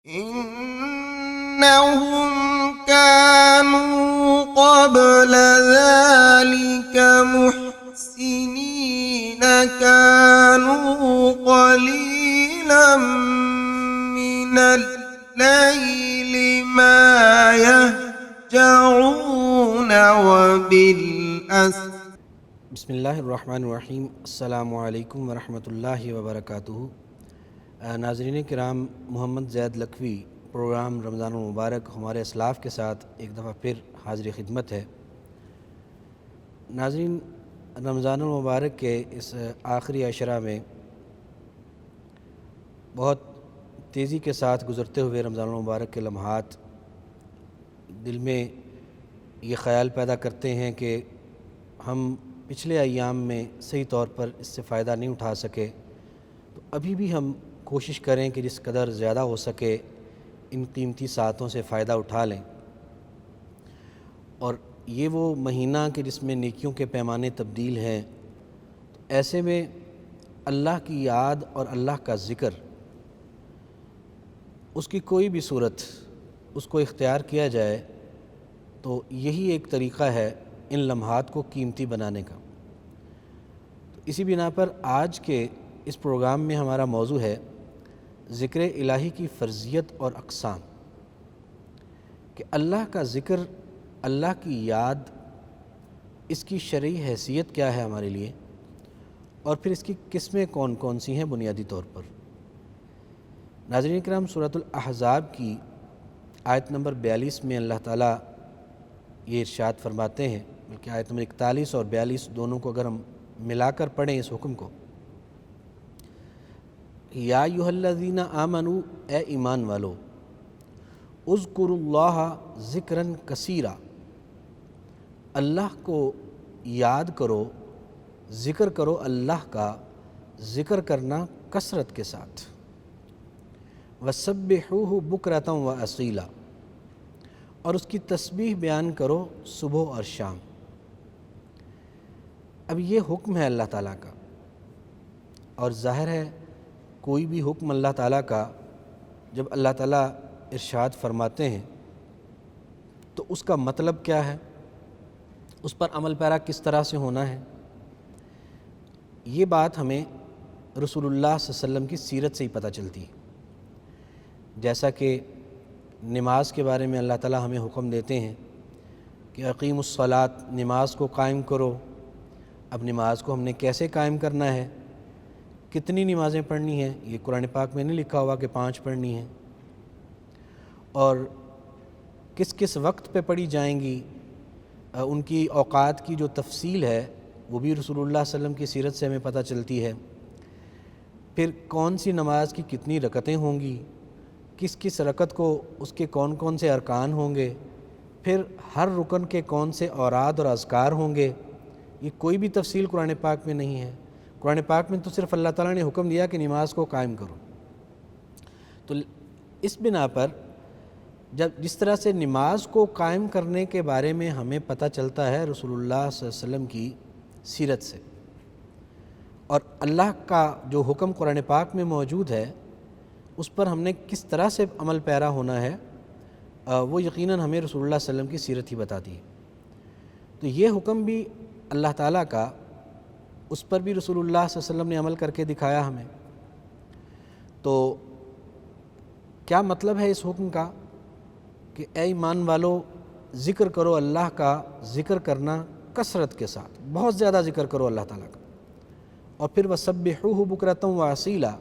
إنهم كانوا قبل ذلك محسنين كانوا قليلا من الليل ما يهجعون وبالأسر. بسم اللہ الرحمن الرحیم. السلام علیکم ورحمۃ اللہ وبرکاتہ. ناظرین کرام، محمد زید لکھوی پروگرام رمضان المبارک ہمارے اسلاف کے ساتھ ایک دفعہ پھر حاضر خدمت ہے. ناظرین، رمضان المبارک کے اس آخری عشرہ میں بہت تیزی کے ساتھ گزرتے ہوئے رمضان المبارک کے لمحات دل میں یہ خیال پیدا کرتے ہیں کہ ہم پچھلے ایام میں صحیح طور پر اس سے فائدہ نہیں اٹھا سکے، تو ابھی بھی ہم کوشش کریں کہ جس قدر زیادہ ہو سکے ان قیمتی ساعتوں سے فائدہ اٹھا لیں. اور یہ وہ مہینہ کہ جس میں نیکیوں کے پیمانے تبدیل ہیں، تو ایسے میں اللہ کی یاد اور اللہ کا ذکر، اس کی کوئی بھی صورت اس کو اختیار کیا جائے تو یہی ایک طریقہ ہے ان لمحات کو قیمتی بنانے کا. تو اسی بنا پر آج کے اس پروگرام میں ہمارا موضوع ہے ذکر الہی کی فرضیت اور اقسام، کہ اللہ کا ذکر، اللہ کی یاد، اس کی شرعی حیثیت کیا ہے ہمارے لیے، اور پھر اس کی قسمیں کون کون سی ہیں بنیادی طور پر. ناظرین کرام، سورۃ الاحزاب کی آیت نمبر 42 میں اللہ تعالیٰ یہ ارشاد فرماتے ہیں، بلکہ آیت نمبر 41 اور 42 دونوں کو اگر ہم ملا کر پڑھیں اس حکم کو، یا ایھا الذین آمنوا، اے ایمان والو، اذکروا اللہ ذکرا کثیرا، اللہ کو یاد کرو، ذکر کرو اللہ کا، ذکر کرنا کثرت کے ساتھ. وسبحوہ بکرۃ واصیلا، اور اس کی تسبیح بیان کرو صبح اور شام. اب یہ حکم ہے اللہ تعالیٰ کا، اور ظاہر ہے کوئی بھی حکم اللہ تعالیٰ کا جب اللہ تعالیٰ ارشاد فرماتے ہیں تو اس کا مطلب کیا ہے، اس پر عمل پیرا کس طرح سے ہونا ہے. یہ بات ہمیں رسول اللہ صلی اللہ علیہ وسلم کی سیرت سے ہی پتہ چلتی ہے. جیسا کہ نماز کے بارے میں اللہ تعالیٰ ہمیں حکم دیتے ہیں کہ اقیموا الصلاۃ، نماز کو قائم کرو. اب نماز کو ہم نے کیسے قائم کرنا ہے، کتنی نمازیں پڑھنی ہیں، یہ قرآن پاک میں نہیں لکھا ہوا کہ 5 پڑھنی ہیں، اور کس کس وقت پہ پڑھی جائیں گی، ان کی اوقات کی جو تفصیل ہے وہ بھی رسول اللہ صلی اللہ علیہ وسلم کی سیرت سے ہمیں پتہ چلتی ہے. پھر کون سی نماز کی کتنی رکعتیں ہوں گی، کس کس رکعت کو اس کے کون کون سے ارکان ہوں گے، پھر ہر رکن کے کون سے اوراد اور اذکار ہوں گے، یہ کوئی بھی تفصیل قرآن پاک میں نہیں ہے. قرآن پاک میں تو صرف اللہ تعالیٰ نے حکم دیا کہ نماز کو قائم کرو. تو اس بنا پر جس طرح سے نماز کو قائم کرنے کے بارے میں ہمیں پتہ چلتا ہے رسول اللہ صلی اللہ علیہ وسلم کی سیرت سے، اور اللہ کا جو حکم قرآن پاک میں موجود ہے اس پر ہم نے کس طرح سے عمل پیرا ہونا ہے، وہ یقیناً ہمیں رسول اللہ صلی اللہ علیہ وسلم کی سیرت ہی بتاتی ہے. تو یہ حکم بھی اللہ تعالیٰ کا، اس پر بھی رسول اللہ صلی اللہ علیہ وسلم نے عمل کر کے دکھایا ہمیں. تو کیا مطلب ہے اس حکم کا کہ اے ایمان والو، ذکر کرو اللہ کا، ذکر کرنا کثرت کے ساتھ، بہت زیادہ ذکر کرو اللہ تعالیٰ کا. اور پھر وسبحوہ بکرۃ واصیلا،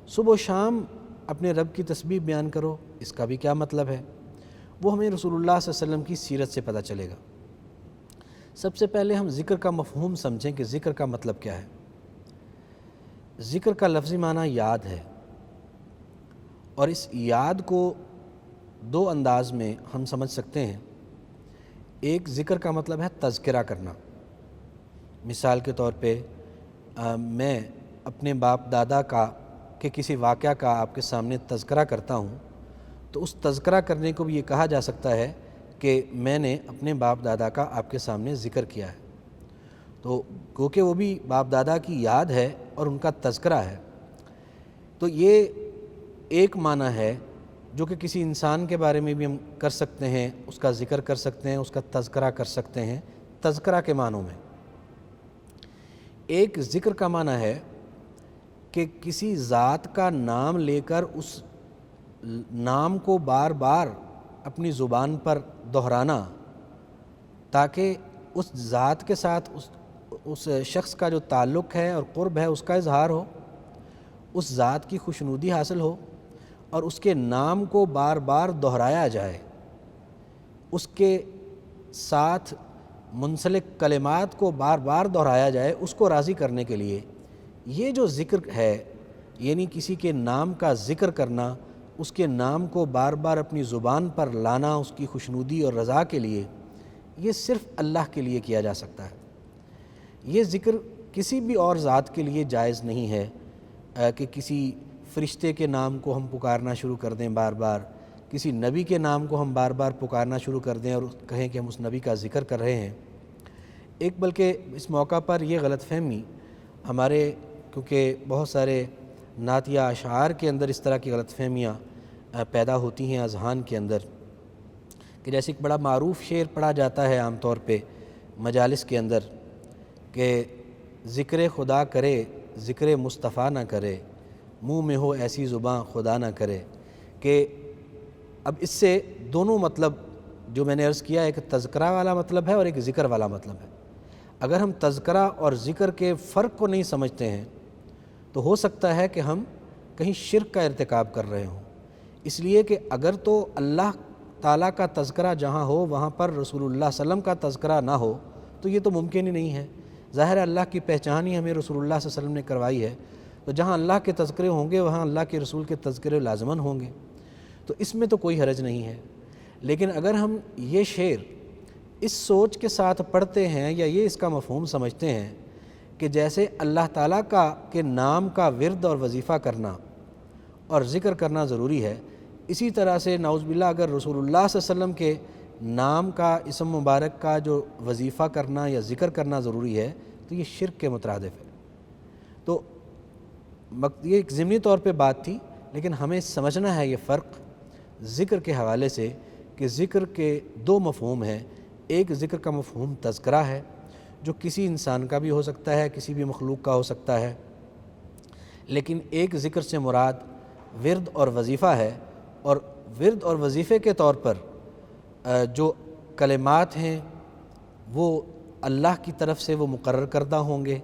صبح و شام اپنے رب کی تسبیح بیان کرو. اس کا بھی کیا مطلب ہے وہ ہمیں رسول اللہ صلی اللہ علیہ وسلم کی سیرت سے پتہ چلے گا. سب سے پہلے ہم ذکر کا مفہوم سمجھیں کہ ذکر کا مطلب کیا ہے. ذکر کا لفظی معنی یاد ہے، اور اس یاد کو 2 انداز میں ہم سمجھ سکتے ہیں. ایک، ذکر کا مطلب ہے تذکرہ کرنا. مثال کے طور پہ میں اپنے باپ دادا کا کہ کسی واقعہ کا آپ کے سامنے تذکرہ کرتا ہوں، تو اس تذکرہ کرنے کو بھی یہ کہا جا سکتا ہے کہ میں نے اپنے باپ دادا کا آپ کے سامنے ذکر کیا ہے. تو کیونکہ وہ بھی باپ دادا کی یاد ہے اور ان کا تذکرہ ہے. تو یہ ایک معنی ہے جو کہ کسی انسان کے بارے میں بھی ہم کر سکتے ہیں، اس کا ذکر کر سکتے ہیں، اس کا تذکرہ کر سکتے ہیں تذکرہ کے معنوں میں۔ ایک ذکر کا معنی ہے کہ کسی ذات کا نام لے کر اس نام کو بار بار اپنی زبان پر دہرانا، تاکہ اس ذات کے ساتھ اس شخص کا جو تعلق ہے اور قرب ہے اس کا اظہار ہو، اس ذات کی خوشنودی حاصل ہو، اور اس کے نام کو بار بار دہرایا جائے، اس کے ساتھ منسلک کلمات کو بار بار دہرایا جائے اس کو راضی کرنے کے لیے۔ یہ جو ذکر ہے، یعنی کسی کے نام کا ذکر کرنا، اس کے نام کو بار بار اپنی زبان پر لانا اس کی خوشنودی اور رضا کے لیے، یہ صرف اللہ کے لیے کیا جا سکتا ہے۔ یہ ذکر کسی بھی اور ذات کے لیے جائز نہیں ہے کہ کسی فرشتے کے نام کو ہم پکارنا شروع کر دیں بار بار، کسی نبی کے نام کو ہم بار بار پکارنا شروع کر دیں اور کہیں کہ ہم اس نبی کا ذکر کر رہے ہیں۔ ایک بلکہ اس موقع پر یہ غلط فہمی ہمارے، کیونکہ بہت سارے نعت یا اشعار کے اندر اس طرح کی غلط فہمیاں پیدا ہوتی ہیں اذہان کے اندر، کہ جیسے ایک بڑا معروف شعر پڑھا جاتا ہے عام طور پہ مجالس کے اندر کہ ذکر خدا کرے ذکر مصطفیٰ نہ کرے، منہ میں ہو ایسی زباں خدا نہ کرے، کہ اب اس سے دونوں مطلب جو میں نے عرض کیا، ایک تذکرہ والا مطلب ہے اور ایک ذکر والا مطلب ہے۔ اگر ہم تذکرہ اور ذکر کے فرق کو نہیں سمجھتے ہیں تو ہو سکتا ہے کہ ہم کہیں شرک کا ارتکاب کر رہے ہوں، اس لیے کہ اگر تو اللہ تعالیٰ کا تذکرہ جہاں ہو وہاں پر رسول اللہ صلی اللہ علیہ وسلم کا تذکرہ نہ ہو تو یہ تو ممکن ہی نہیں ہے۔ ظاہر ہے اللہ کی پہچان ہی ہمیں رسول اللہ صلی اللہ علیہ وسلم نے کروائی ہے، تو جہاں اللہ کے تذکرے ہوں گے وہاں اللہ کے رسول کے تذکرے لازماً ہوں گے، تو اس میں تو کوئی حرج نہیں ہے۔ لیکن اگر ہم یہ شعر اس سوچ کے ساتھ پڑھتے ہیں یا یہ اس کا مفہوم سمجھتے ہیں کہ جیسے اللہ تعالیٰ کے نام کا ورد اور وظیفہ کرنا اور ذکر کرنا ضروری ہے، اسی طرح سے نعوذ باللہ اگر رسول اللہ صلی اللہ علیہ وسلم کے نام کا اسم مبارک کا جو وظیفہ کرنا یا ذکر کرنا ضروری ہے تو یہ شرک کے مترادف ہے۔ تو یہ ایک ضمنی طور پہ بات تھی، لیکن ہمیں سمجھنا ہے یہ فرق ذکر کے حوالے سے کہ ذکر کے دو مفہوم ہیں۔ ایک ذکر کا مفہوم تذکرہ ہے جو کسی انسان کا بھی ہو سکتا ہے، کسی بھی مخلوق کا ہو سکتا ہے، لیکن ایک ذکر سے مراد ورد اور وظیفہ ہے، اور ورد اور وظیفے کے طور پر جو کلمات ہیں وہ اللہ کی طرف سے وہ مقرر کردہ ہوں گے،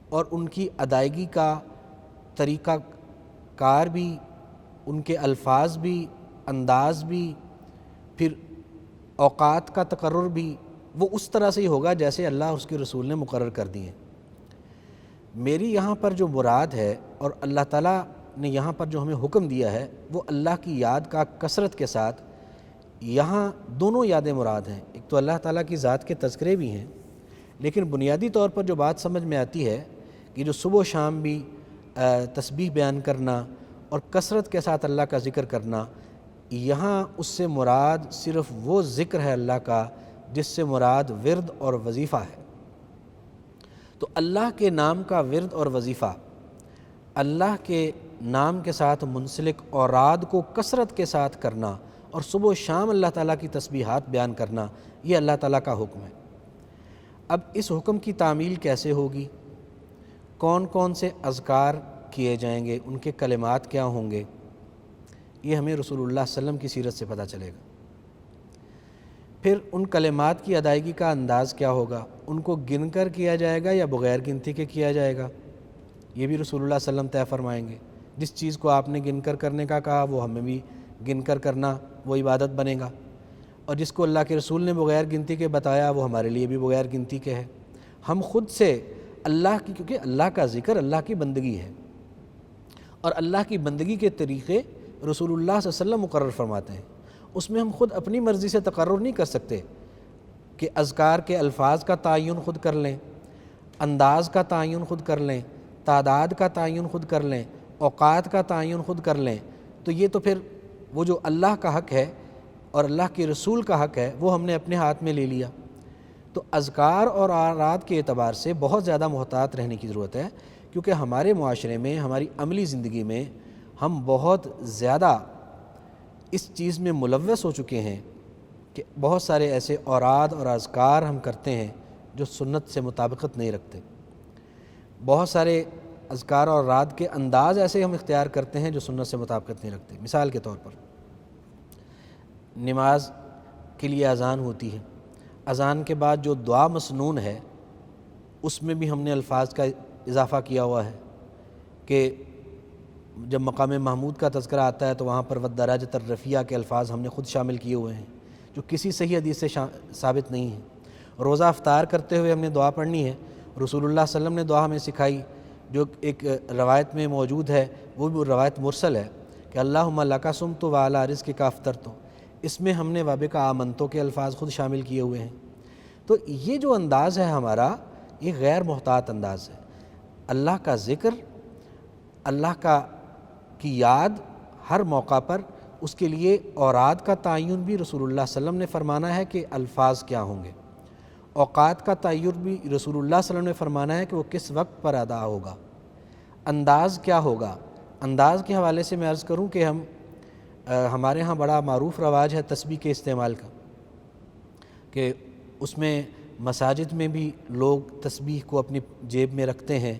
اور ان کی ادائیگی کا طریقہ کار بھی، ان کے الفاظ بھی، انداز بھی، پھر اوقات کا تقرر بھی وہ اس طرح سے ہی ہوگا جیسے اللہ اور اس کے رسول نے مقرر کر دی ہیں۔ میری یہاں پر جو مراد ہے اور اللہ تعالیٰ نے یہاں پر جو ہمیں حکم دیا ہے وہ اللہ کی یاد کا کثرت کے ساتھ، یہاں دونوں یادیں مراد ہیں۔ ایک تو اللہ تعالیٰ کی ذات کے تذکرے بھی ہیں، لیکن بنیادی طور پر جو بات سمجھ میں آتی ہے کہ جو صبح و شام بھی تسبیح بیان کرنا اور کثرت کے ساتھ اللہ کا ذکر کرنا، یہاں اس سے مراد صرف وہ ذکر ہے اللہ کا جس سے مراد ورد اور وظیفہ ہے۔ تو اللہ کے نام کا ورد اور وظیفہ، اللہ کے نام کے ساتھ منسلک اوراد کو کثرت کے ساتھ کرنا اور صبح و شام اللہ تعالیٰ کی تسبیحات بیان کرنا، یہ اللہ تعالیٰ کا حکم ہے۔ اب اس حکم کی تعمیل کیسے ہوگی؟ کون کون سے اذکار کیے جائیں گے، ان کے کلمات کیا ہوں گے، یہ ہمیں رسول اللہ صلی اللہ علیہ وسلم کی سیرت سے پتہ چلے گا۔ پھر ان کلمات کی ادائیگی کا انداز کیا ہوگا، ان کو گن کر کیا جائے گا یا بغیر گنتی کے کیا جائے گا، یہ بھی رسول اللہ صلی اللہ علیہ وسلم طے فرمائیں گے۔ جس چیز کو آپ نے گن کر کرنے کا کہا وہ ہمیں بھی گن کر کرنا وہ عبادت بنے گا، اور جس کو اللہ کے رسول نے بغیر گنتی کے بتایا وہ ہمارے لیے بھی بغیر گنتی کے ہے۔ ہم خود سے اللہ کی، کیونکہ اللہ کا ذکر اللہ کی بندگی ہے، اور اللہ کی بندگی کے طریقے رسول اللہ صلی اللہ علیہ وسلم مقرر فرماتے ہیں، اس میں ہم خود اپنی مرضی سے تقرر نہیں کر سکتے کہ اذکار کے الفاظ کا تعین خود کر لیں، انداز کا تعین خود کر لیں، تعداد کا تعین خود کر لیں، اوقات کا تعین خود کر لیں، تو یہ تو پھر وہ جو اللہ کا حق ہے اور اللہ کے رسول کا حق ہے وہ ہم نے اپنے ہاتھ میں لے لیا۔ تو اذکار اور اوراد کے اعتبار سے بہت زیادہ محتاط رہنے کی ضرورت ہے، کیونکہ ہمارے معاشرے میں، ہماری عملی زندگی میں ہم بہت زیادہ اس چیز میں ملوث ہو چکے ہیں کہ بہت سارے ایسے اوراد اور اذکار ہم کرتے ہیں جو سنت سے مطابقت نہیں رکھتے، بہت سارے اذکار اور اوراد کے انداز ایسے ہم اختیار کرتے ہیں جو سنت سے مطابقت نہیں رکھتے۔ مثال کے طور پر نماز کے لیے اذان ہوتی ہے، اذان کے بعد جو دعا مسنون ہے اس میں بھی ہم نے الفاظ کا اضافہ کیا ہوا ہے کہ جب مقام محمود کا تذکرہ آتا ہے تو وہاں پر والدرجۃ الرفیع کے الفاظ ہم نے خود شامل کیے ہوئے ہیں جو کسی صحیح حدیث سے ثابت نہیں ہے۔ روزہ افطار کرتے ہوئے ہم نے دعا پڑھنی ہے، رسول اللہ صلی اللہ علیہ وسلم نے دعا ہمیں سکھائی جو ایک روایت میں موجود ہے، وہ بھی روایت مرسل ہے کہ اللہم لک صمت وعلی رزقک افطرت، اس میں ہم نے وبک آمنت کے الفاظ خود شامل کیے ہوئے ہیں۔ تو یہ جو انداز ہے ہمارا، یہ غیر محتاط انداز ہے۔ اللہ کا ذکر، اللہ کی یاد ہر موقع پر، اس کے لیے اوراد کا تعین بھی رسول اللہ صلی اللہ علیہ وسلم نے فرمانا ہے کہ الفاظ کیا ہوں گے، اوقات کا تعین بھی رسول اللہ صلی اللہ علیہ وسلم نے فرمانا ہے کہ وہ کس وقت پر ادا ہوگا، انداز کیا ہوگا۔ انداز کے حوالے سے میں عرض کروں کہ ہمارے ہاں بڑا معروف رواج ہے تسبیح کے استعمال کا، کہ اس میں مساجد میں بھی لوگ تسبیح کو اپنی جیب میں رکھتے ہیں۔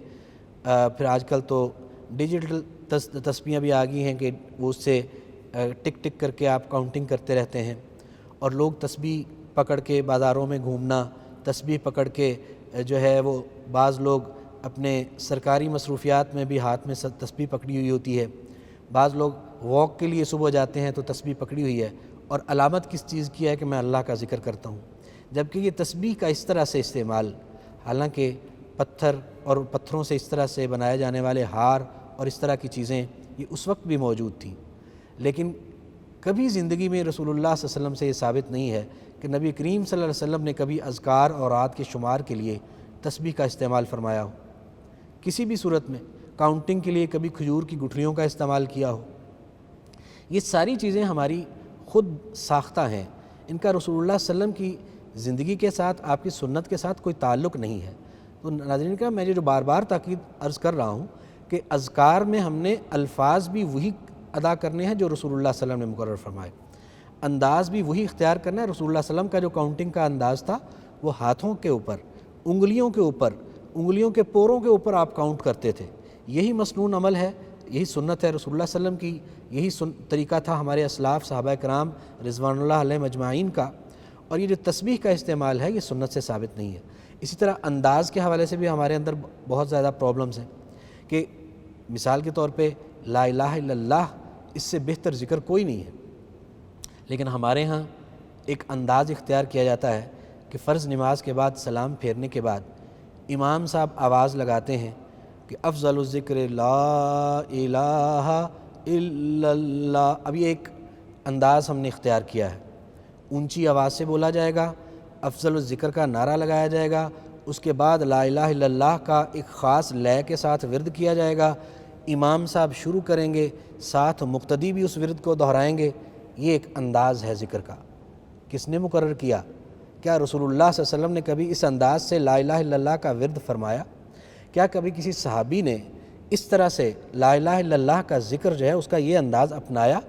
پھر آج کل تو ڈیجیٹل تسبیحیں بھی آ گئی ہیں کہ وہ اس سے ٹک ٹک کر کے آپ کاؤنٹنگ کرتے رہتے ہیں، اور لوگ تسبیح پکڑ کے بازاروں میں گھومنا، تسبیح پکڑ کے جو ہے وہ بعض لوگ اپنے سرکاری مصروفیات میں بھی ہاتھ میں تسبیح پکڑی ہوئی ہوتی ہے، بعض لوگ واک کے لیے صبح جاتے ہیں تو تسبیح پکڑی ہوئی ہے، اور علامت کس چیز کی ہے کہ میں اللہ کا ذکر کرتا ہوں۔ جبکہ یہ تسبیح کا اس طرح سے استعمال، حالانکہ پتھر اور پتھروں سے اس طرح سے بنائے جانے والے ہار اور اس طرح کی چیزیں یہ اس وقت بھی موجود تھیں، لیکن کبھی زندگی میں رسول اللہ صلی اللہ علیہ وسلم سے یہ ثابت نہیں ہے کہ نبی کریم صلی اللہ علیہ وسلم نے کبھی اذکار اور اوراد کے شمار کے لیے تسبیح کا استعمال فرمایا ہو، کسی بھی صورت میں کاؤنٹنگ کے لیے کبھی کھجور کی گٹھلیوں کا استعمال کیا ہو۔ یہ ساری چیزیں ہماری خود ساختہ ہیں، ان کا رسول اللہ صلی اللہ علیہ وسلم کی زندگی کے ساتھ، آپ کی سنت کے ساتھ کوئی تعلق نہیں ہے۔ تو ناظرین کا میں جو بار بار تاکید عرض کر رہا ہوں کہ اذکار میں ہم نے الفاظ بھی وہی ادا کرنے ہیں جو رسول اللہ صلی اللہ علیہ وسلم نے مقرر فرمائے، انداز بھی وہی اختیار کرنا ہے۔ رسول اللہ صلی اللہ علیہ وسلم کا جو کاؤنٹنگ کا انداز تھا وہ ہاتھوں کے اوپر، انگلیوں کے اوپر، انگلیوں کے پوروں کے اوپر آپ کاؤنٹ کرتے تھے، یہی مسنون عمل ہے، یہی سنت ہے رسول اللہ صلی اللہ علیہ وسلم کی، یہی طریقہ تھا ہمارے اسلاف صحابہ کرام رضوان اللہ علیہم اجمعین کا، اور یہ جو تسبیح کا استعمال ہے یہ سنت سے ثابت نہیں ہے۔ اسی طرح انداز کے حوالے سے بھی ہمارے اندر بہت زیادہ پرابلمز ہیں کہ مثال کے طور پہ لا الہ الا اللہ، اس سے بہتر ذکر کوئی نہیں ہے، لیکن ہمارے ہاں ایک انداز اختیار کیا جاتا ہے کہ فرض نماز کے بعد سلام پھیرنے کے بعد امام صاحب آواز لگاتے ہیں کہ افضل الذکر لا الہ الا اللہ۔ اب یہ ایک انداز ہم نے اختیار کیا ہے، اونچی آواز سے بولا جائے گا، افضل الذکر کا نعرہ لگایا جائے گا، اس کے بعد لا الہ الا اللہ کا ایک خاص لے کے ساتھ ورد کیا جائے گا، امام صاحب شروع کریں گے، ساتھ مقتدی بھی اس ورد کو دہرائیں گے۔ یہ ایک انداز ہے ذکر کا، کس نے مقرر کیا؟ کیا رسول اللہ صلی اللہ علیہ وسلم نے کبھی اس انداز سے لا الہ الا اللہ کا ورد فرمایا؟ کیا کبھی کسی صحابی نے اس طرح سے لا الہ الا اللہ کا ذکر جو ہے اس کا یہ انداز اپنایا؟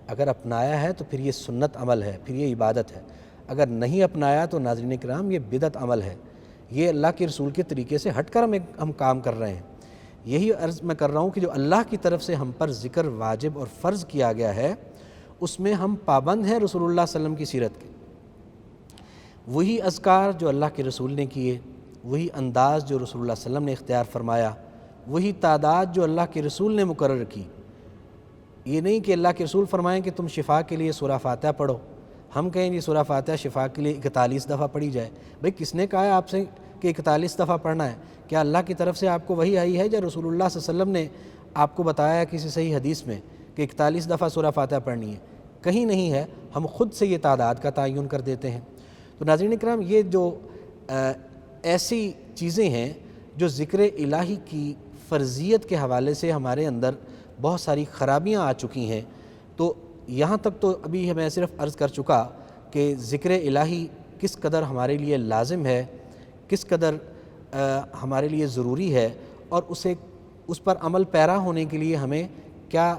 اگر اپنایا ہے تو پھر یہ سنت عمل ہے، پھر یہ عبادت ہے، اگر نہیں اپنایا تو ناظرین کرام یہ بدعت عمل ہے، یہ اللہ کے رسول کے طریقے سے ہٹ کر ہم کام کر رہے ہیں۔ یہی عرض میں کر رہا ہوں کہ جو اللہ کی طرف سے ہم پر ذکر واجب اور فرض کیا گیا ہے اس میں ہم پابند ہیں رسول اللہ صلی اللہ علیہ وسلم کی سیرت کے، وہی اذکار جو اللہ کے رسول نے کیے، وہی انداز جو رسول اللہ صلی اللہ علیہ وسلم نے اختیار فرمایا، وہی تعداد جو اللہ کے رسول نے مقرر کی۔ یہ نہیں کہ اللہ کے رسول فرمائیں کہ تم شفا کے لیے سورہ فاتحہ پڑھو، ہم کہیں جی سورہ فاتحہ شفا کے لیے 41 دفعہ پڑھی جائے۔ بھئی کس نے کہا ہے آپ سے کہ 41 دفعہ پڑھنا ہے؟ کیا اللہ کی طرف سے آپ کو وہی آئی ہے یا رسول اللہ صلی اللہ علیہ وسلم نے آپ کو بتایا ہے کسی صحیح حدیث میں کہ 41 دفعہ سورہ فاتحہ پڑھنی ہے؟ کہیں نہیں ہے، ہم خود سے یہ تعداد کا تعین کر دیتے ہیں۔ تو ناظرین اکرام، یہ جو ایسی چیزیں ہیں جو ذکر الہی کی فرضیت کے حوالے سے ہمارے اندر بہت ساری خرابیاں آ چکی ہیں، تو یہاں تک تو ابھی میں صرف عرض کر چکا کہ ذکر الہی کس قدر ہمارے لیے لازم ہے، کس قدر ہمارے لیے ضروری ہے، اور اس پر عمل پیرا ہونے کے لیے ہمیں کیا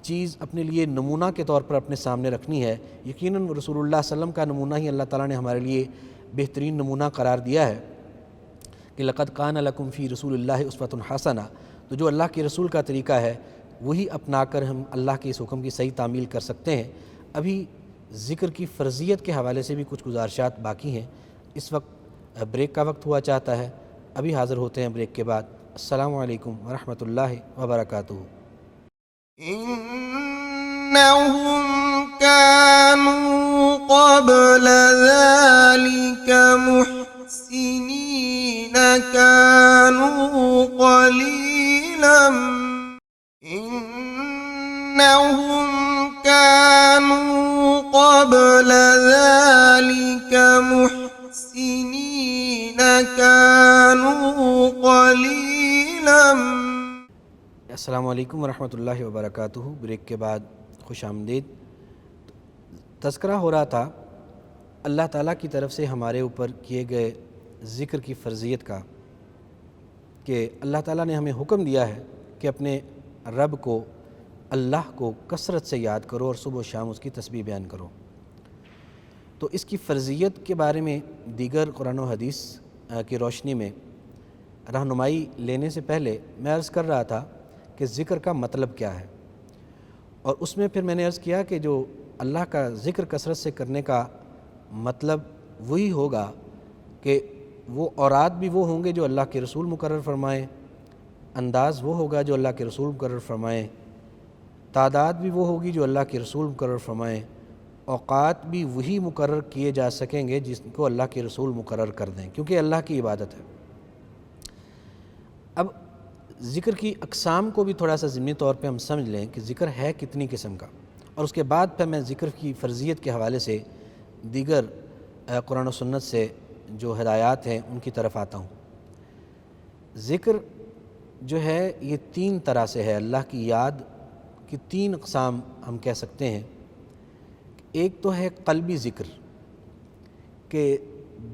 چیز اپنے لیے نمونہ کے طور پر اپنے سامنے رکھنی ہے، یقیناً رسول اللہ صلی اللہ علیہ وسلم کا نمونہ ہی اللہ تعالیٰ نے ہمارے لیے بہترین نمونہ قرار دیا ہے کہ لقد کان لکم فی رسول اللہ اسوۃ حسنہ۔ تو جو اللہ کے رسول کا طریقہ ہے وہی اپنا کر ہم اللہ کے اس حکم کی صحیح تعمیل کر سکتے ہیں۔ ابھی ذکر کی فرضیت کے حوالے سے بھی کچھ گزارشات باقی ہیں۔ اس وقت بریک کا وقت ہوا چاہتا ہے، ابھی حاضر ہوتے ہیں بریک کے بعد۔ السلام علیکم ورحمۃ اللہ وبرکاتہ۔ إنهم كانوا قبل ذلك محسنين كانوا قليلا إنهم كانوا قبل ذلك محسنين كانوا قليلا السلام علیکم ورحمۃ اللہ وبرکاتہ۔ بریک کے بعد خوش آمدید۔ تذکرہ ہو رہا تھا اللہ تعالیٰ کی طرف سے ہمارے اوپر کیے گئے ذکر کی فرضیت کا، کہ اللہ تعالیٰ نے ہمیں حکم دیا ہے کہ اپنے رب کو، اللہ کو کثرت سے یاد کرو اور صبح و شام اس کی تسبیح بیان کرو۔ تو اس کی فرضیت کے بارے میں دیگر قرآن و حدیث کی روشنی میں رہنمائی لینے سے پہلے میں عرض کر رہا تھا کہ ذکر کا مطلب کیا ہے، اور اس میں پھر میں نے عرض کیا کہ جو اللہ کا ذکر کثرت سے کرنے کا مطلب وہی ہوگا کہ وہ اوراد بھی وہ ہوں گے جو اللہ کے رسول مقرر فرمائیں، انداز وہ ہوگا جو اللہ کے رسول مقرر فرمائیں، تعداد بھی وہ ہوگی جو اللہ کے رسول مقرر فرمائیں، اوقات بھی وہی مقرر کیے جا سکیں گے جس کو اللہ کے رسول مقرر کر دیں، کیونکہ اللہ کی عبادت ہے۔ اب ذکر کی اقسام کو بھی تھوڑا سا ضمنی طور پہ ہم سمجھ لیں کہ ذکر ہے کتنی قسم کا، اور اس کے بعد پھر میں ذکر کی فرضیت کے حوالے سے دیگر قرآن و سنت سے جو ہدایات ہیں ان کی طرف آتا ہوں۔ ذکر جو ہے یہ تین طرح سے ہے، اللہ کی یاد کی تین اقسام ہم کہہ سکتے ہیں۔ ایک تو ہے قلبی ذکر، کہ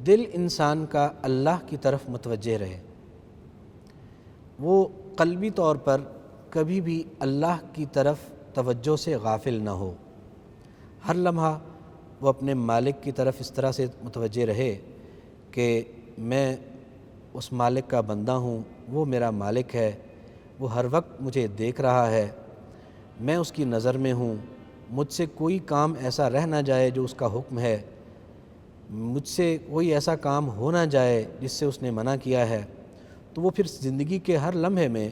دل انسان کا اللہ کی طرف متوجہ رہے، وہ قلبی طور پر کبھی بھی اللہ کی طرف توجہ سے غافل نہ ہو، ہر لمحہ وہ اپنے مالک کی طرف اس طرح سے متوجہ رہے کہ میں اس مالک کا بندہ ہوں، وہ میرا مالک ہے، وہ ہر وقت مجھے دیکھ رہا ہے، میں اس کی نظر میں ہوں، مجھ سے کوئی کام ایسا رہ نہ جائے جو اس کا حکم ہے، مجھ سے کوئی ایسا کام ہو نہ جائے جس سے اس نے منع کیا ہے۔ تو وہ پھر زندگی کے ہر لمحے میں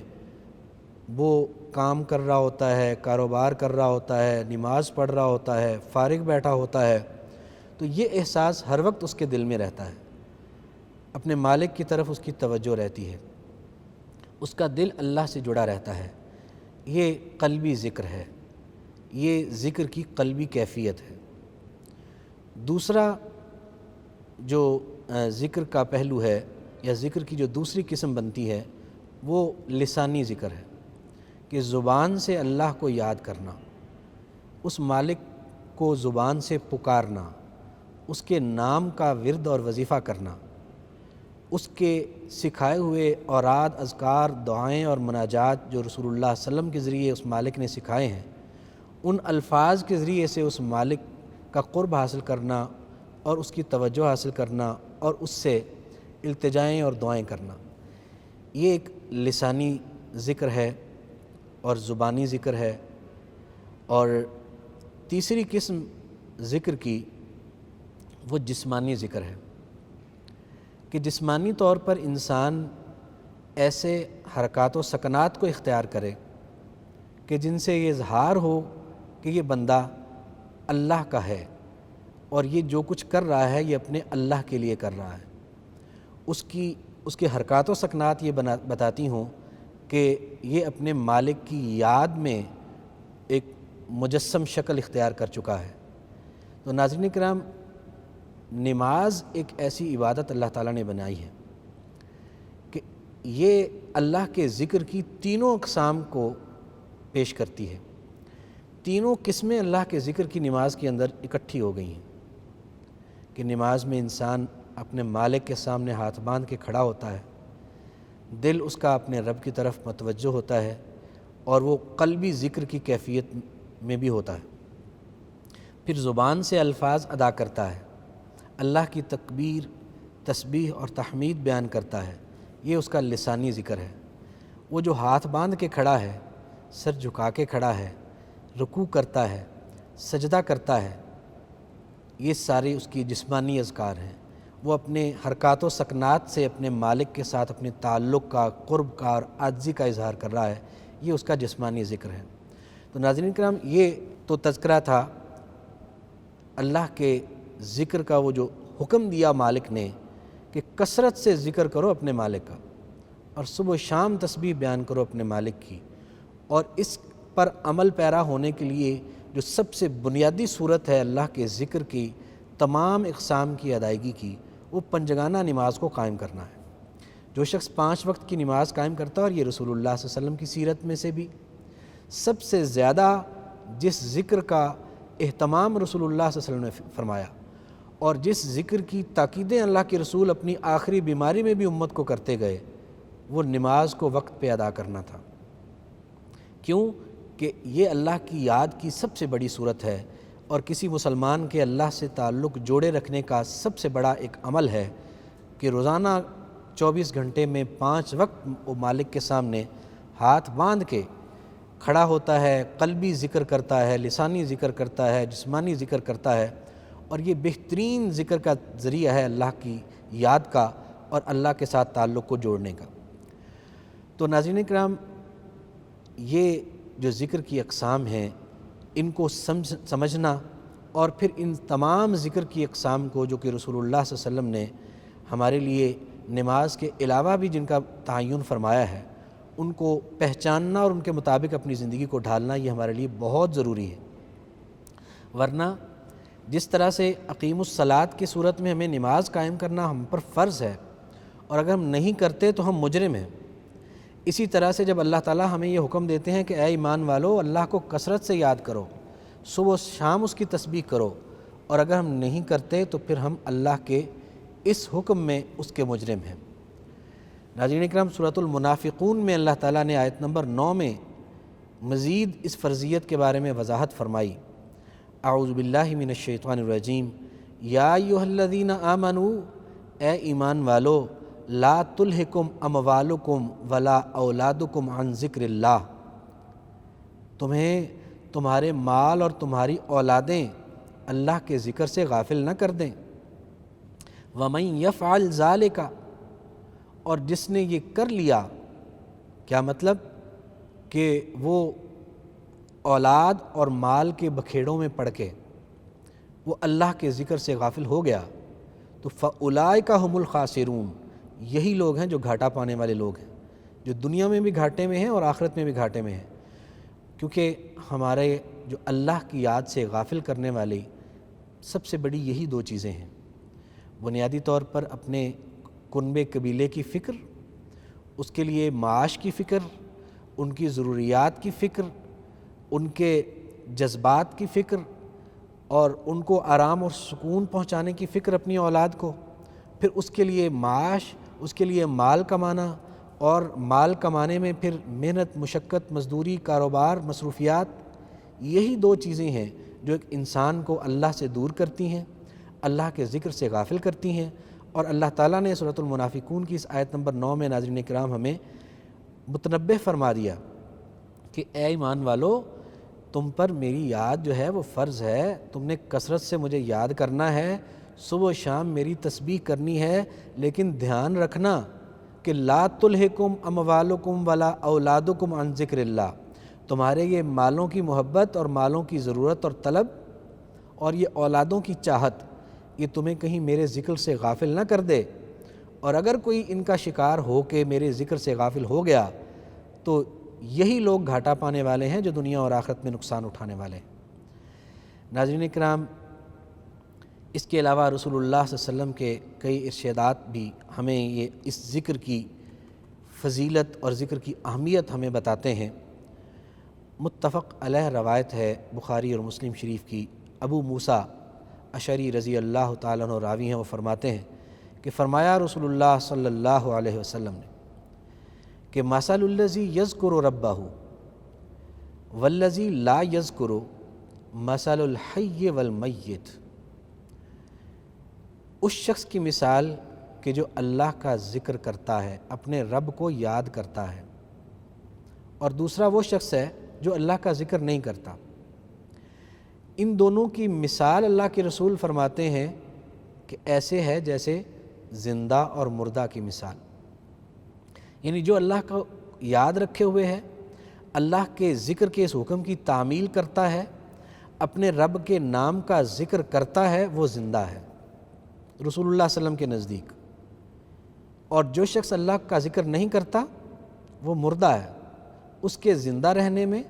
وہ کام کر رہا ہوتا ہے، کاروبار کر رہا ہوتا ہے، نماز پڑھ رہا ہوتا ہے، فارغ بیٹھا ہوتا ہے، تو یہ احساس ہر وقت اس کے دل میں رہتا ہے، اپنے مالک کی طرف اس کی توجہ رہتی ہے، اس کا دل اللہ سے جڑا رہتا ہے۔ یہ قلبی ذکر ہے، یہ ذکر کی قلبی کیفیت ہے۔ دوسرا جو ذکر کا پہلو ہے یا ذکر کی جو دوسری قسم بنتی ہے وہ لسانی ذکر ہے، کہ زبان سے اللہ کو یاد کرنا، اس مالک کو زبان سے پکارنا، اس کے نام کا ورد اور وظیفہ کرنا، اس کے سکھائے ہوئے اوراد، اذکار، دعائیں اور مناجات جو رسول اللہ صلی اللہ علیہ وسلم کے ذریعے اس مالک نے سکھائے ہیں، ان الفاظ کے ذریعے سے اس مالک کا قرب حاصل کرنا اور اس کی توجہ حاصل کرنا اور اس سے التجائیں اور دعائیں کرنا، یہ ایک لسانی ذکر ہے اور زبانی ذکر ہے۔ اور تیسری قسم ذکر کی وہ جسمانی ذکر ہے، کہ جسمانی طور پر انسان ایسے حرکات و سکنات کو اختیار کرے کہ جن سے یہ اظہار ہو کہ یہ بندہ اللہ کا ہے اور یہ جو کچھ کر رہا ہے یہ اپنے اللہ کے لیے کر رہا ہے۔ اس کے حرکات و سکنات یہ بتاتی ہوں کہ یہ اپنے مالک کی یاد میں ایک مجسم شکل اختیار کر چکا ہے۔ تو ناظرین کرام، نماز ایک ایسی عبادت اللہ تعالیٰ نے بنائی ہے کہ یہ اللہ کے ذکر کی تینوں اقسام کو پیش کرتی ہے۔ تینوں قسمیں اللہ کے ذکر کی نماز کے اندر اکٹھی ہو گئی ہیں، کہ نماز میں انسان اپنے مالک کے سامنے ہاتھ باندھ کے کھڑا ہوتا ہے، دل اس کا اپنے رب کی طرف متوجہ ہوتا ہے، اور وہ قلبی ذکر کی کیفیت میں بھی ہوتا ہے۔ پھر زبان سے الفاظ ادا کرتا ہے، اللہ کی تکبیر، تسبیح اور تحمید بیان کرتا ہے، یہ اس کا لسانی ذکر ہے۔ وہ جو ہاتھ باندھ کے کھڑا ہے، سر جھکا کے کھڑا ہے، رکوع کرتا ہے، سجدہ کرتا ہے، یہ ساری اس کی جسمانی اذکار ہیں۔ وہ اپنے حرکات و سکنات سے اپنے مالک کے ساتھ اپنے تعلق کا، قرب کا اور عاجزی کا اظہار کر رہا ہے، یہ اس کا جسمانی ذکر ہے۔ تو ناظرین کرام، یہ تو تذکرہ تھا اللہ کے ذکر کا، وہ جو حکم دیا مالک نے کہ کثرت سے ذکر کرو اپنے مالک کا، اور صبح و شام تسبیح بیان کرو اپنے مالک کی، اور اس پر عمل پیرا ہونے کے لیے جو سب سے بنیادی صورت ہے اللہ کے ذکر کی، تمام اقسام کی ادائیگی کی، وہ پنجگانہ نماز کو قائم کرنا ہے۔ جو شخص 5 وقت کی نماز قائم کرتا ہے، اور یہ رسول اللہ صلی اللہ علیہ وسلم کی سیرت میں سے بھی سب سے زیادہ جس ذکر کا اہتمام رسول اللہ صلی اللہ علیہ وسلم نے فرمایا، اور جس ذکر کی تاکیدیں اللہ کے رسول اپنی آخری بیماری میں بھی امت کو کرتے گئے، وہ نماز کو وقت پہ ادا کرنا تھا۔ کیوں کہ یہ اللہ کی یاد کی سب سے بڑی صورت ہے، اور کسی مسلمان کے اللہ سے تعلق جوڑے رکھنے کا سب سے بڑا ایک عمل ہے کہ روزانہ 24 گھنٹے میں 5 وقت وہ مالک کے سامنے ہاتھ باندھ کے کھڑا ہوتا ہے، قلبی ذکر کرتا ہے، لسانی ذکر کرتا ہے، جسمانی ذکر کرتا ہے، اور یہ بہترین ذکر کا ذریعہ ہے اللہ کی یاد کا اور اللہ کے ساتھ تعلق کو جوڑنے کا۔ تو ناظرین کرام، یہ جو ذکر کی اقسام ہیں، ان کو سمجھنا، اور پھر ان تمام ذکر کی اقسام کو جو کہ رسول اللہ صلی اللہ علیہ وسلم نے ہمارے لیے نماز کے علاوہ بھی جن کا تعین فرمایا ہے، ان کو پہچاننا اور ان کے مطابق اپنی زندگی کو ڈھالنا، یہ ہمارے لیے بہت ضروری ہے۔ ورنہ جس طرح سے اقیم الصلاۃ کی صورت میں ہمیں نماز قائم کرنا ہم پر فرض ہے، اور اگر ہم نہیں کرتے تو ہم مجرم ہیں، اسی طرح سے جب اللہ تعالیٰ ہمیں یہ حکم دیتے ہیں کہ اے ایمان والو، اللہ کو کثرت سے یاد کرو، صبح و شام اس کی تسبیح کرو، اور اگر ہم نہیں کرتے تو پھر ہم اللہ کے اس حکم میں اس کے مجرم ہیں۔ ناظرین اکرام، سورۃ المنافقون میں اللہ تعالیٰ نے آیت نمبر 9 میں مزید اس فرضیت کے بارے میں وضاحت فرمائی۔ اعوذ باللہ من الشیطان الرجیم، یا ایھا الذین آمنوا، اے ایمان والو، لا تلہکم اموالکم ولا اولادکم عن ذکر اللہ، تمہیں تمہارے مال اور تمہاری اولادیں اللہ کے ذکر سے غافل نہ کر دیں۔ ومن یفعل ذالک، اور جس نے یہ کر لیا، کیا مطلب کہ وہ اولاد اور مال کے بکھیڑوں میں پڑ کے وہ اللہ کے ذکر سے غافل ہو گیا، تو فاولئک ھم الخاسرون، یہی لوگ ہیں جو گھاٹا پانے والے لوگ ہیں، جو دنیا میں بھی گھاٹے میں ہیں اور آخرت میں بھی گھاٹے میں ہیں۔ کیونکہ ہمارے جو اللہ کی یاد سے غافل کرنے والی سب سے بڑی یہی 2 چیزیں ہیں۔ بنیادی طور پر اپنے کنبے قبیلے کی فکر، اس کے لیے معاش کی فکر، ان کی ضروریات کی فکر، ان کے جذبات کی فکر، اور ان کو آرام اور سکون پہنچانے کی فکر اپنی اولاد کو، پھر اس کے لیے معاش، اس کے لیے مال کمانا، اور مال کمانے میں پھر محنت، مشقت، مزدوری، کاروبار، مصروفیات، یہی 2 چیزیں ہیں جو ایک انسان کو اللہ سے دور کرتی ہیں، اللہ کے ذکر سے غافل کرتی ہیں۔ اور اللہ تعالیٰ نے سورۃ المنافقون کی اس آیت نمبر 9 میں ناظرین کرام ہمیں متنبہ فرما دیا کہ اے ایمان والو، تم پر میری یاد جو ہے وہ فرض ہے، تم نے کثرت سے مجھے یاد کرنا ہے، صبح و شام میری تسبیح کرنی ہے، لیکن دھیان رکھنا کہ لا تلہکم اموالکم ولا اولادکم عن ذکر اللہ، تمہارے یہ مالوں کی محبت اور مالوں کی ضرورت اور طلب اور یہ اولادوں کی چاہت، یہ تمہیں کہیں میرے ذکر سے غافل نہ کر دے، اور اگر کوئی ان کا شکار ہو کے میرے ذکر سے غافل ہو گیا تو یہی لوگ گھاٹا پانے والے ہیں جو دنیا اور آخرت میں نقصان اٹھانے والے ہیں۔ ناظرین اکرام، اس کے علاوہ رسول اللہ صلی اللہ علیہ وسلم کے کئی ارشادات بھی ہمیں یہ اس ذکر کی فضیلت اور ذکر کی اہمیت ہمیں بتاتے ہیں۔ متفق علیہ روایت ہے بخاری اور مسلم شریف کی، ابو موسیٰ اشعری رضی اللہ تعالیٰ عنہ راوی ہیں، وہ فرماتے ہیں کہ فرمایا رسول اللہ صلی اللہ علیہ وسلم نے کہ مثل الذی یذکر ربہ، والذی لا یذکر مثل الحی والمیت، اس شخص کی مثال کہ جو اللہ کا ذکر کرتا ہے، اپنے رب کو یاد کرتا ہے، اور دوسرا وہ شخص ہے جو اللہ کا ذکر نہیں کرتا۔ ان دونوں کی مثال اللہ کے رسول فرماتے ہیں کہ ایسے ہے جیسے زندہ اور مردہ کی مثال، یعنی جو اللہ کو یاد رکھے ہوئے ہے، اللہ کے ذکر کے اس حکم کی تعمیل کرتا ہے، اپنے رب کے نام کا ذکر کرتا ہے، وہ زندہ ہے رسول اللہ صلی اللہ علیہ وسلم کے نزدیک، اور جو شخص اللہ کا ذکر نہیں کرتا وہ مردہ ہے، اس کے زندہ رہنے میں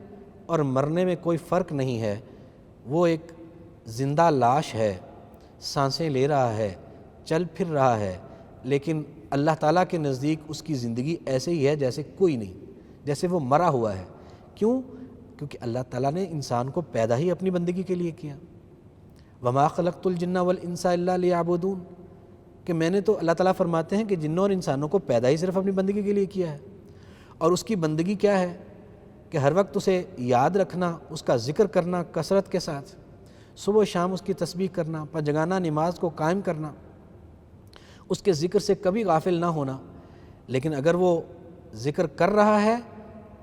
اور مرنے میں کوئی فرق نہیں ہے، وہ ایک زندہ لاش ہے، سانسیں لے رہا ہے، چل پھر رہا ہے، لیکن اللہ تعالیٰ کے نزدیک اس کی زندگی ایسے ہی ہے جیسے کوئی نہیں، جیسے وہ مرا ہوا ہے۔ کیوں؟ کیونکہ اللہ تعالیٰ نے انسان کو پیدا ہی اپنی بندگی کے لیے کیا۔ وما خلقت الجن والانس الا لیعبدون، کہ میں نے تو، اللہ تعالیٰ فرماتے ہیں کہ جنوں اور انسانوں کو پیدا ہی صرف اپنی بندگی کے لیے کیا ہے، اور اس کی بندگی کیا ہے کہ ہر وقت اسے یاد رکھنا، اس کا ذکر کرنا کثرت کے ساتھ، صبح و شام اس کی تسبیح کرنا، پنجگانہ نماز کو قائم کرنا، اس کے ذکر سے کبھی غافل نہ ہونا۔ لیکن اگر وہ ذکر کر رہا ہے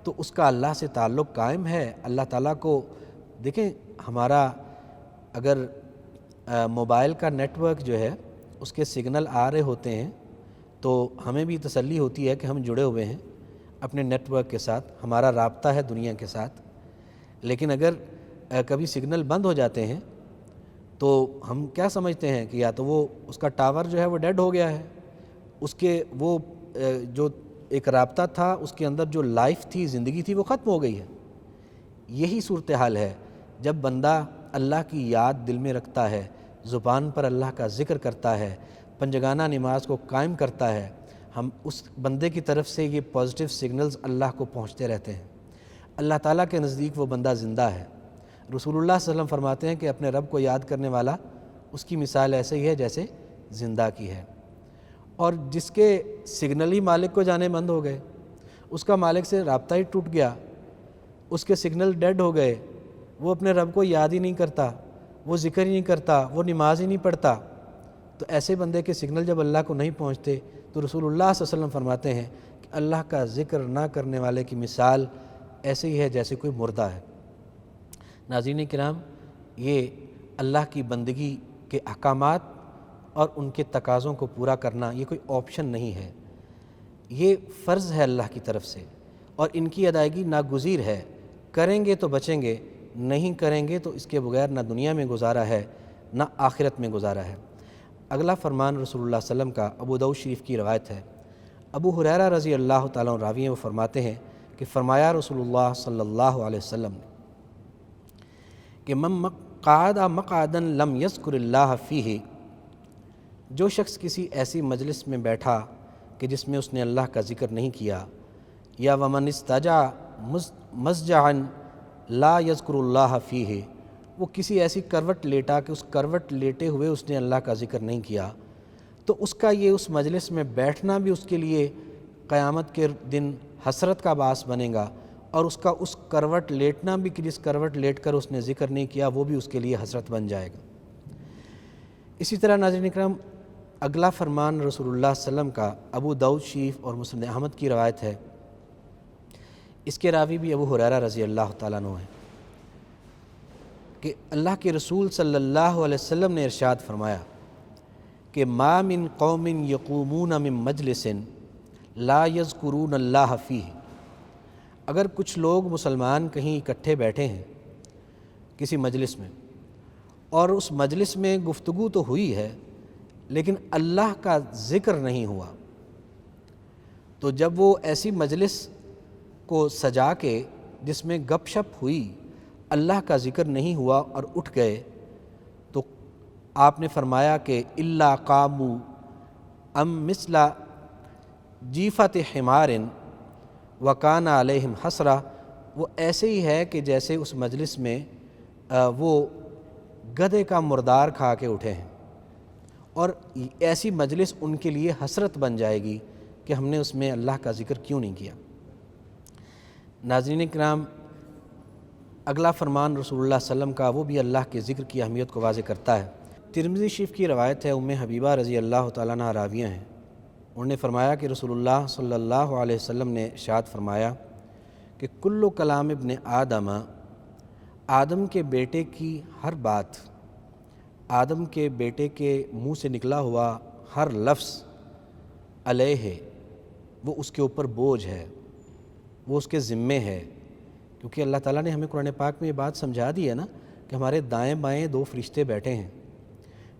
تو اس کا اللہ سے تعلق قائم ہے، اللہ تعالیٰ کو دیکھیں، ہمارا اگر موبائل کا نیٹ ورک جو ہے اس کے سگنل آ رہے ہوتے ہیں تو ہمیں بھی تسلی ہوتی ہے کہ ہم جڑے ہوئے ہیں اپنے نیٹ ورک کے ساتھ، ہمارا رابطہ ہے دنیا کے ساتھ۔ لیکن اگر کبھی سگنل بند ہو جاتے ہیں تو ہم کیا سمجھتے ہیں کہ یا تو وہ اس کا ٹاور جو ہے وہ ڈیڈ ہو گیا ہے، اس کے وہ جو ایک رابطہ تھا، اس کے اندر جو لائف تھی، زندگی تھی، وہ ختم ہو گئی ہے۔ یہی صورتحال ہے جب بندہ اللہ کی یاد دل میں رکھتا ہے، زبان پر اللہ کا ذکر کرتا ہے، پنجگانہ نماز کو قائم کرتا ہے، ہم اس بندے کی طرف سے یہ پازیٹیو سگنلز اللہ کو پہنچتے رہتے ہیں، اللہ تعالیٰ کے نزدیک وہ بندہ زندہ ہے۔ رسول اللہ صلی اللہ علیہ وسلم فرماتے ہیں کہ اپنے رب کو یاد کرنے والا، اس کی مثال ایسے ہی ہے جیسے زندہ کی ہے۔ اور جس کے سگنل ہی مالک کو جانے بند ہو گئے، اس کا مالک سے رابطہ ہی ٹوٹ گیا، اس کے سگنل ڈیڈ ہو گئے، وہ اپنے رب کو یاد ہی نہیں کرتا، وہ ذکر ہی نہیں کرتا، وہ نماز ہی نہیں پڑھتا، تو ایسے بندے کے سگنل جب اللہ کو نہیں پہنچتے تو رسول اللہ صلی اللہ علیہ وسلم فرماتے ہیں کہ اللہ کا ذکر نہ کرنے والے کی مثال ایسے ہی ہے جیسے کوئی مردہ ہے۔ ناظرین کرام، یہ اللہ کی بندگی کے احکامات اور ان کے تقاضوں کو پورا کرنا یہ کوئی آپشن نہیں ہے، یہ فرض ہے اللہ کی طرف سے، اور ان کی ادائیگی ناگزیر ہے۔ کریں گے تو بچیں گے، نہیں کریں گے تو اس کے بغیر نہ دنیا میں گزارا ہے نہ آخرت میں گزارا ہے۔ اگلا فرمان رسول اللہ صلی اللہ علیہ وسلم کا ابو داؤد شریف کی روایت ہے۔ ابو ہریرہ رضی اللہ تعالیٰ عنہ راوی ہیں، وہ فرماتے ہیں کہ فرمایا رسول اللہ صلی اللہ علیہ وسلم نے کہ من قعد مقعدا لم یذکر اللہ فیہ، جو شخص کسی ایسی مجلس میں بیٹھا کہ جس میں اس نے اللہ کا ذکر نہیں کیا، یا ومن استجع مضجعا لا یذکر اللہ فیہ، وہ کسی ایسی کروٹ لیٹا کہ اس کروٹ لیٹے ہوئے اس نے اللہ کا ذکر نہیں کیا، تو اس کا یہ اس مجلس میں بیٹھنا بھی اس کے لیے قیامت کے دن حسرت کا باعث بنے گا، اور اس کا اس کروٹ لیٹنا بھی کہ جس کروٹ لیٹ کر اس نے ذکر نہیں کیا وہ بھی اس کے لیے حسرت بن جائے گا۔ اسی طرح ناظرین اکرام، اگلا فرمان رسول اللہ صلی اللہ علیہ وسلم کا ابو داؤد شریف اور مسند احمد کی روایت ہے، اس کے راوی بھی ابو ہریرہ رضی اللہ تعالیٰ عنہ ہیں کہ اللہ کے رسول صلی اللہ علیہ وسلم نے ارشاد فرمایا کہ ما من قوم یقومون من مجلس لا یذکرون اللہ فیہ، اگر کچھ لوگ مسلمان کہیں اکٹھے بیٹھے ہیں کسی مجلس میں، اور اس مجلس میں گفتگو تو ہوئی ہے لیکن اللہ کا ذکر نہیں ہوا، تو جب وہ ایسی مجلس کو سجا کے جس میں گپ شپ ہوئی، اللہ کا ذکر نہیں ہوا اور اٹھ گئے، تو آپ نے فرمایا کہ الا قاموا ام مثل جیفۃ حمار وکان علیہم حسرہ، وہ ایسے ہی ہے کہ جیسے اس مجلس میں وہ گدھے کا مردار کھا کے اٹھے ہیں، اور ایسی مجلس ان کے لیے حسرت بن جائے گی کہ ہم نے اس میں اللہ کا ذکر کیوں نہیں کیا۔ ناظرین کرام، اگلا فرمان رسول اللہ صلی اللہ علیہ وسلم کا وہ بھی اللہ کے ذکر کی اہمیت کو واضح کرتا ہے۔ ترمذی شریف کی روایت ہے، ام حبیبہ رضی اللہ تعالیٰ عنہا راویہ ہیں، انہوں نے فرمایا کہ رسول اللہ صلی اللہ علیہ وسلم نے ارشاد فرمایا کہ کل کلام ابن آدم، آدم کے بیٹے کی ہر بات، آدم کے بیٹے کے منہ سے نکلا ہوا ہر لفظ علیہ، وہ اس کے اوپر بوجھ ہے، وہ اس کے ذمے ہے، کیونکہ اللہ تعالیٰ نے ہمیں قرآن پاک میں یہ بات سمجھا دی ہے نا کہ ہمارے دائیں بائیں 2 فرشتے بیٹھے ہیں،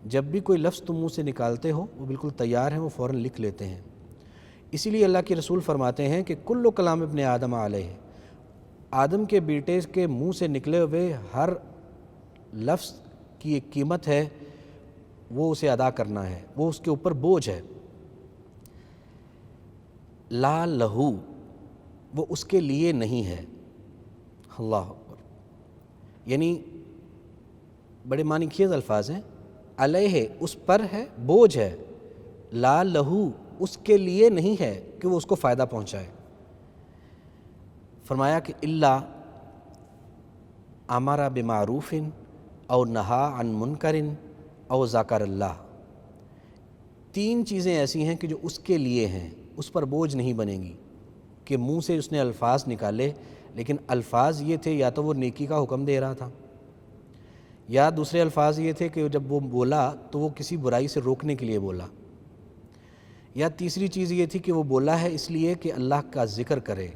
جب بھی کوئی لفظ تم منہ سے نکالتے ہو وہ بالکل تیار ہیں، وہ فوراً لکھ لیتے ہیں۔ اسی لیے اللہ کے رسول فرماتے ہیں کہ کل کلام ابن آدم علیہ، آدم کے بیٹے کے منہ سے نکلے ہوئے ہر لفظ کی ایک قیمت ہے، وہ اسے ادا کرنا ہے، وہ اس کے اوپر بوجھ ہے۔ لا لہو، وہ اس کے لیے نہیں ہے۔ اللہ اکبر، یعنی بڑے معنی خیز الفاظ ہیں۔ علیہ، اس پر ہے، بوجھ ہے۔ لا لہو، اس کے لیے نہیں ہے کہ وہ اس کو فائدہ پہنچائے۔ فرمایا کہ اللہ امر بمعروف او نہا عن منکر او ذکر اللہ، 3 چیزیں ایسی ہیں کہ جو اس کے لیے ہیں، اس پر بوجھ نہیں بنے گی کہ منہ سے اس نے الفاظ نکالے، لیکن الفاظ یہ تھے یا تو وہ نیکی کا حکم دے رہا تھا، یا دوسرے الفاظ یہ تھے کہ جب وہ بولا تو وہ کسی برائی سے روکنے کے لیے بولا، یا تیسری چیز یہ تھی کہ وہ بولا ہے اس لیے کہ اللہ کا ذکر کرے،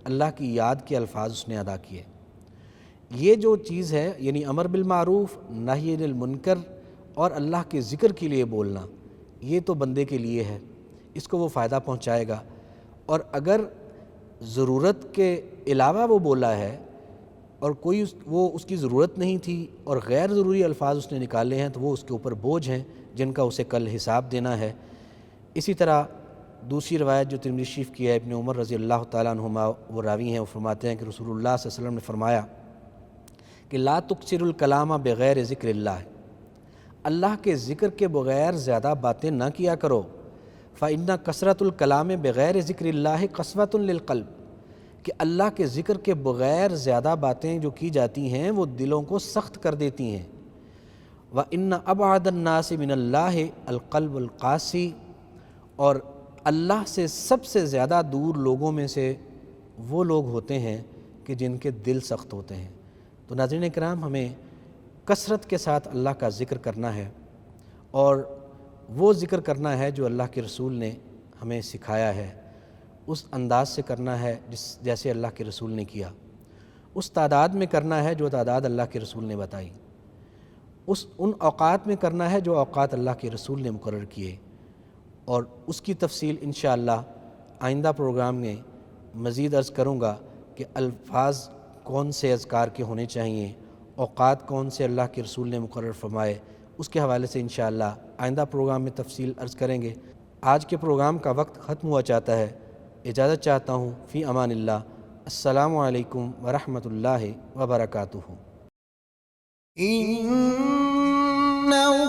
اللہ کی یاد کے الفاظ اس نے ادا کیے۔ یہ جو چیز ہے، یعنی امر بالمعروف، نہی عن المنکر اور اللہ کے ذکر کے لیے بولنا، یہ تو بندے کے لیے ہے، اس کو وہ فائدہ پہنچائے گا۔ اور اگر ضرورت کے علاوہ وہ بولا ہے اور کوئی وہ اس کی ضرورت نہیں تھی اور غیر ضروری الفاظ اس نے نکالے ہیں، تو وہ اس کے اوپر بوجھ ہیں جن کا اسے کل حساب دینا ہے۔ اسی طرح دوسری روایت جو ترمذی شریف کی ہے، ابن عمر رضی اللہ تعالیٰ عنہما وہ راوی ہیں، وہ فرماتے ہیں کہ رسول اللہ صلی اللہ علیہ وسلم نے فرمایا کہ لا تکثروا الکلام بغیر ذکر اللہ، اللہ کے ذکر کے بغیر زیادہ باتیں نہ کیا کرو۔ فإن کثرۃ الکلام بغیر ذکر اللہ قسوۃ للقلب، کہ اللہ کے ذکر کے بغیر زیادہ باتیں جو کی جاتی ہیں وہ دلوں کو سخت کر دیتی ہیں۔ وإن ابعد الناس من اللہ القلب القاسی، اور اللہ سے سب سے زیادہ دور لوگوں میں سے وہ لوگ ہوتے ہیں کہ جن کے دل سخت ہوتے ہیں۔ تو ناظرین کرام، ہمیں کثرت کے ساتھ اللہ کا ذکر کرنا ہے، اور وہ ذکر کرنا ہے جو اللہ کے رسول نے ہمیں سکھایا ہے، اس انداز سے کرنا ہے جیسے اللہ کے رسول نے کیا، اس تعداد میں کرنا ہے جو تعداد اللہ کے رسول نے بتائی، ان اوقات میں کرنا ہے جو اوقات اللہ کے رسول نے مقرر کیے، اور اس کی تفصیل انشاءاللہ آئندہ پروگرام میں مزید عرض کروں گا کہ الفاظ کون سے اذکار کے ہونے چاہیے، اوقات کون سے اللہ کے رسول نے مقرر فرمائے، اس کے حوالے سے انشاءاللہ آئندہ پروگرام میں تفصیل عرض کریں گے۔ آج کے پروگرام کا وقت ختم ہوا چاہتا ہے، اجازت چاہتا ہوں، فی امان اللہ، السلام علیکم ورحمۃ اللہ وبرکاتہ۔ إنه